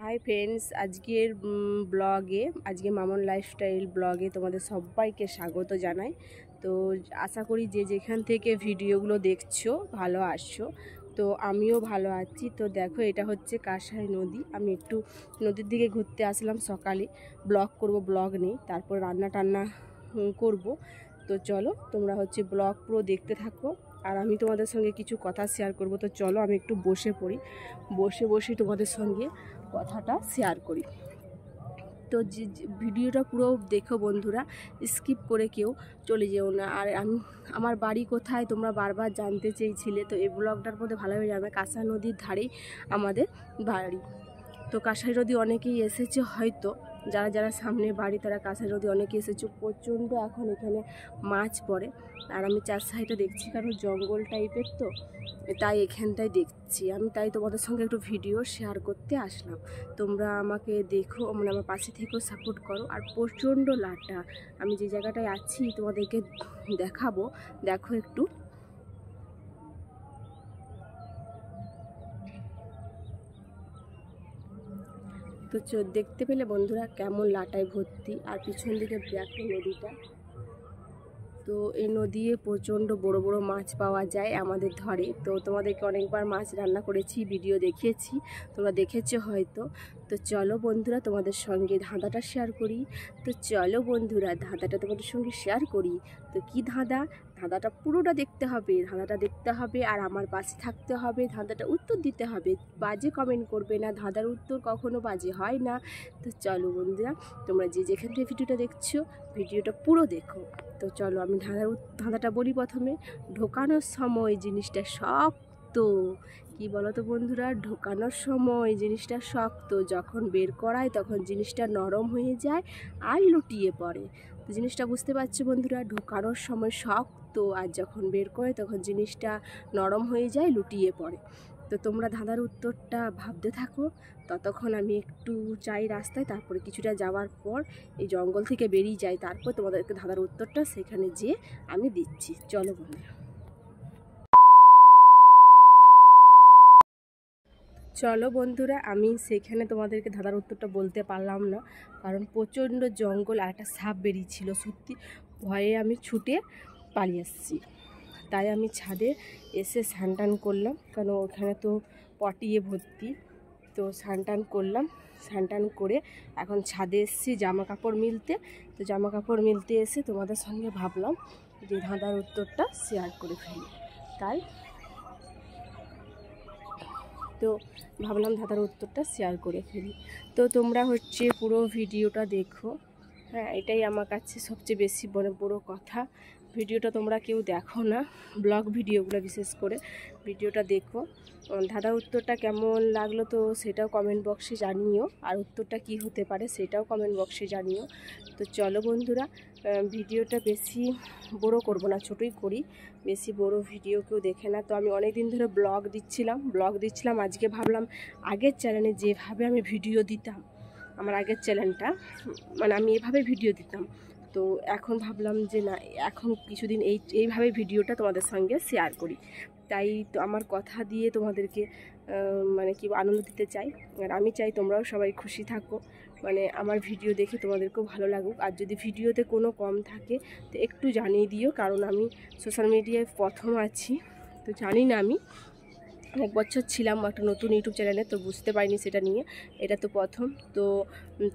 Hi friends, আজকের ব্লগে আজকে মামন লাইফস্টাইল ব্লগে তোমাদের সবাইকে স্বাগত জানাই। তো আশা করি যে যেখান থেকে ভিডিওগুলো দেখছো ভালো আসছো। তো আমিও ভালো আছি। তো দেখো, এটা হচ্ছে কাঁসাই নদী। আমি একটু নদীর দিকে ঘুরতে আসলাম সকালে। ব্লগ নেই, তারপর রান্না টান্না করব। তো চলো তোমরা ব্লগ পুরো দেখতে থাকো, আর আমি তোমাদের সঙ্গে কিছু কথা শেয়ার করব। তো চলো আমি একটু বসে পড়ি, বসে তোমাদের সঙ্গে কথাটা শেয়ার করি। তো ভিডিওটা পুরো দেখো বন্ধুরা, স্কিপ করে কেউ চলে যেও না। আর আমার বাড়ি কোথায় তোমরা বারবার জানতে চেয়েছিলে, তো এই ব্লগটার মধ্যে ভালোভাবে জানবে। কাঁসাই নদীর ধারেই আমাদের বাড়ি। তো কাঁসাই নদী অনেকেই এসেছে হয়তো, যারা যারা সামনে বাড়ি তারা কাঁসাই নদী অনেকে এসেছে। প্রচণ্ড এখন এখানে মাছ পড়ে, আর আমি চার সাইডে দেখছি, কারণ জঙ্গল টাইপের তো, তাই এখানটায় দেখছি আমি। তাই তোমাদের সঙ্গে একটু ভিডিও শেয়ার করতে আসলাম। তোমরা আমাকে দেখো, মানে আমার পাশে থেকেও সাপোর্ট করো। আর প্রচণ্ড লাটা, আমি যে জায়গাটায় আছি তোমাদেরকে দেখাবো, দেখো একটু। তো দেখতে পেলে বন্ধুরা কেমন লাটায় ভর্তি, আর পিছন দিকে দেখো নদীটা। তো এই নদীতে প্রচণ্ড বড় বড় মাছ পাওয়া যায় আমাদের ধরে। তো তোমাদেরকে অনেকবার মাছ রান্না করেছি, ভিডিও দেখিয়েছি, তোমরা দেখেছো হয়তো। তো চলো বন্ধুরা তোমাদের সঙ্গে ধাঁধাটা শেয়ার করি। তো চলো বন্ধুরা ধাঁধাটা তোমাদের সঙ্গে শেয়ার করি। তো কি ধাঁধাটা পুরোটা দেখতে হবে, আর আমার পাশে থাকতে হবে, ধাঁধাটা উত্তর দিতে হবে। বাজে কমেন্ট করবে না, ধাঁধার উত্তর কখনো বাজে হয় না। তো চলো বন্ধুরা, তোমরা যে যেখান থেকে ভিডিওটা দেখছো ভিডিওটা পুরো দেখো। তো চলো আমি ধাঁধাটা বলি প্রথমে। ঢোকানোর সময় জিনিসটা শক্ত। কি বলো তো বন্ধুরা? ঢোকানোর সময় জিনিসটা শক্ত, যখন বের করায় তখন জিনিসটা নরম হয়ে যায় আর লুটিয়ে পড়ে। তো জিনিসটা বুঝতে পারছো বন্ধুরা? ঢোকানোর সময় শক্ত, আর যখন বের করে তখন জিনিসটা নরম হয়ে যায়, লুটিয়ে পড়ে। তো তোমরা ধাঁধার উত্তরটা ভাবতে থাকো, ততক্ষণ আমি একটু যাই রাস্তায়, তারপরে কিছুটা যাওয়ার পর এই জঙ্গল থেকে বেরিয়ে যাই, তারপর তোমাদেরকে ধাঁধার উত্তরটা সেখানে যেয়ে আমি দিচ্ছি। চলো বন্ধুরা, আমি সেখানে তোমাদেরকে ধাঁধার উত্তরটা বলতে পারলাম না, কারণ প্রচণ্ড জঙ্গল, আর একটা সাপ বেরিয়েছিল। সত্যি ভয়ে আমি ছুটে পালিয়ে এসেছি। তাই আমি ছাদে এসে স্নান করলাম, কারণ ওখানে তো পটিয়ে ভর্তি। তো স্নান করে এখন ছাদে এসেছি জামা কাপড় মিলতে। তো জামা কাপড় মিলতে এসে তোমাদের সঙ্গে ভাবলাম যে ধাঁধার উত্তরটা শেয়ার করে ফেলি। তাই তো ভাবলাম ধাঁধার উত্তরটা শেয়ার করে ফেলি। তো তোমরা পুরো ভিডিওটা দেখো। হ্যাঁ, এটাই আমার কাছে সবচেয়ে বেশি বড় কথা। ভিডিওটা তোমরা কেউ দেখো না, ব্লগ ভিডিওগুলো বিশেষ করে ভিডিওটা দেখো। ধাঁধার উত্তরটা কেমন লাগলো তো সেটাও কমেন্ট বক্সে জানিও, আর উত্তরটা কি হতে পারে সেটাও কমেন্ট বক্সে জানিও। তো চলো বন্ধুরা, ভিডিওটা বেশি বড় করব না, ছোটোই করি, বেশি বড় ভিডিও কেউ দেখে না। তো আমি অনেক দিন ধরে ব্লগ দিচ্ছিলাম। আজকে ভাবলাম আগের চ্যানেলে যেভাবে আমি ভিডিও দিতাম, আমার আগের চ্যানেলটা, মানে আমি এভাবে ভিডিও দিতাম। তো এখন ভাবলাম যে না, এখন কিছুদিন এইভাবে ভিডিওটা তোমাদের সঙ্গে শেয়ার করি। তাই তো আমার কথা দিয়ে তোমাদেরকে মানে কি আনন্দ দিতে চাই, আর আমি চাই তোমরাও সবাই খুশি থাকো, মানে আমার ভিডিও দেখে তোমাদেরকেও ভালো লাগুক। আর যদি ভিডিওতে কোনো কম থাকে তো একটু জানিয়ে দিও, কারণ আমি সোশ্যাল মিডিয়ায় প্রথম আছি। তো জানি না, আমি 1 বছর ছিলাম একটা নতুন ইউটিউব চ্যানেলে, তো বুঝতে পারিনি সেটা নিয়ে, এটা তো প্রথম। তো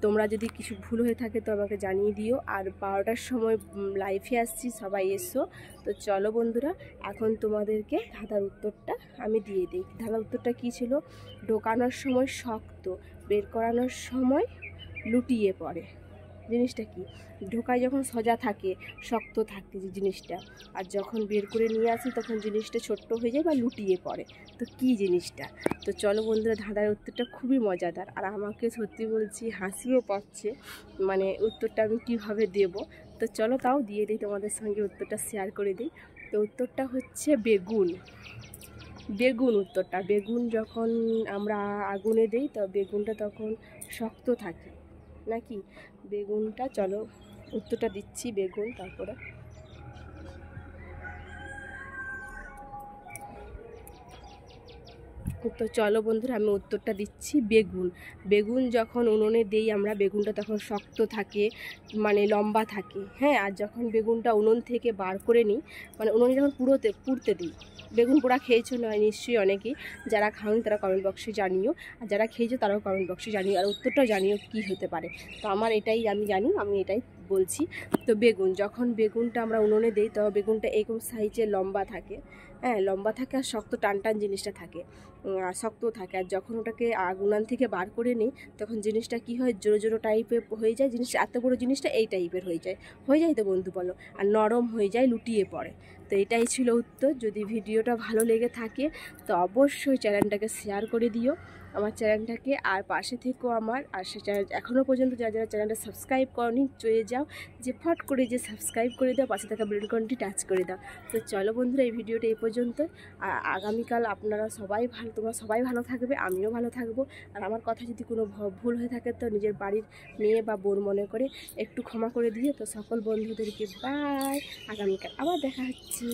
তোমরা যদি কিছু ভুল হয়ে থাকে তো আমাকে জানিয়ে দিও। আর 12টার সময় লাইভে আসছি, সবাই এসো। তো চলো বন্ধুরা, এখন তোমাদেরকে ধাঁধার উত্তরটা আমি দিয়ে দিই। ধাঁধার উত্তরটা কী ছিল? ঢোকানোর সময় শক্ত, বের করানোর সময় লুটিয়ে পড়ে। জিনিসটা কি? ঢোকায় যখন সোজা থাকে, শক্ত থাকে যে জিনিসটা, আর যখন বের করে নিয়ে আসি তখন জিনিসটা ছোট্ট হয়ে যায় বা লুটিয়ে পড়ে। তো কী জিনিসটা? তো চলো বন্ধুরা, ধাঁধার উত্তরটা খুবই মজাদার, আর আমাকে সত্যি বলছি হাসিও পাচ্ছে, মানে উত্তরটা আমি কীভাবে দেব। তো চলো তাও দিয়ে দিই, তোমাদের সঙ্গে উত্তরটা শেয়ার করে দিই। তো উত্তরটা হচ্ছে বেগুন। উত্তরটা বেগুন। যখন আমরা আগুনে দিই তো বেগুনটা তখন শক্ত থাকে নাকি? বেগুনটা, চলো উত্তরটা দিচ্ছি, বেগুন। তারপরে তো চলো বন্ধুরা, আমি উত্তরটা দিচ্ছি। বেগুন। বেগুন যখন উনুনে দেই আমরা, বেগুনটা তখন শক্ত থাকে, মানে লম্বা থাকে। হ্যাঁ, আর যখন বেগুনটা উনুন থেকে বার করে নিই, মানে উনুনে যখন পুড়তে দিই, বেগুন পোড়া খেয়েছো নয় নিশ্চয়ই অনেকেই, যারা খাওনি তারা কমেন্ট বক্সে জানিও, আর যারা খেয়েছো তারাও কমেন্ট বক্সে জানিও, আর উত্তরটাও জানিও কী হতে পারে। তো আমার এটাই আমি জানি, আমি এটাই বলছি। তো বেগুন, যখন বেগুনটা আমরা উনুনে দিই, তো বেগুনটা এরকম সাইজে লম্বা থাকে। হ্যাঁ, লম্বা থাকে আর শক্ত টান টান জিনিসটা থাকে, শক্ত থাকে। আর যখন ওটাকে উনান থেকে বার করে নিই, তখন জিনিসটা কি হয়, জোড়ো জোড়ো টাইপের হয়ে যায়। জিনিসটা এত বড়ো জিনিসটা এই টাইপের হয়ে যায় তো বন্ধু বলো, আর নরম হয়ে যায়, লুটিয়ে পড়ে। তো এটাই ছিল উত্তর। যদি ভিডিওটা ভালো লেগে থাকে তো অবশ্যই চ্যানেলটাকে শেয়ার করে দিও, আমার চ্যানেলটাকে, আর পাশে থেকেও আমার। আর সে চ্যানেল এখনও পর্যন্ত যারা যারা চ্যানেলটা সাবস্ক্রাইব করনি, চলে যাও, যে ফট করে যে সাবস্ক্রাইব করে দাও, পাশে থাকা বেল আইকনটি টাচ করে দাও। তো চলো বন্ধুরা, এই ভিডিওটা এই পর্যন্ত। আর আগামীকাল আপনারা সবাই তোমরা সবাই ভালো থাকবে, আমিও ভালো থাকবো। আর আমার কথা যদি কোনো ভুল হয়ে থাকে তো নিজের বাড়ির মেয়ে বা বোন মনে করে একটু ক্ষমা করে দিয়ে। তো সকল বন্ধুদেরকে বাই, আগামীকাল আবার দেখা হচ্ছে।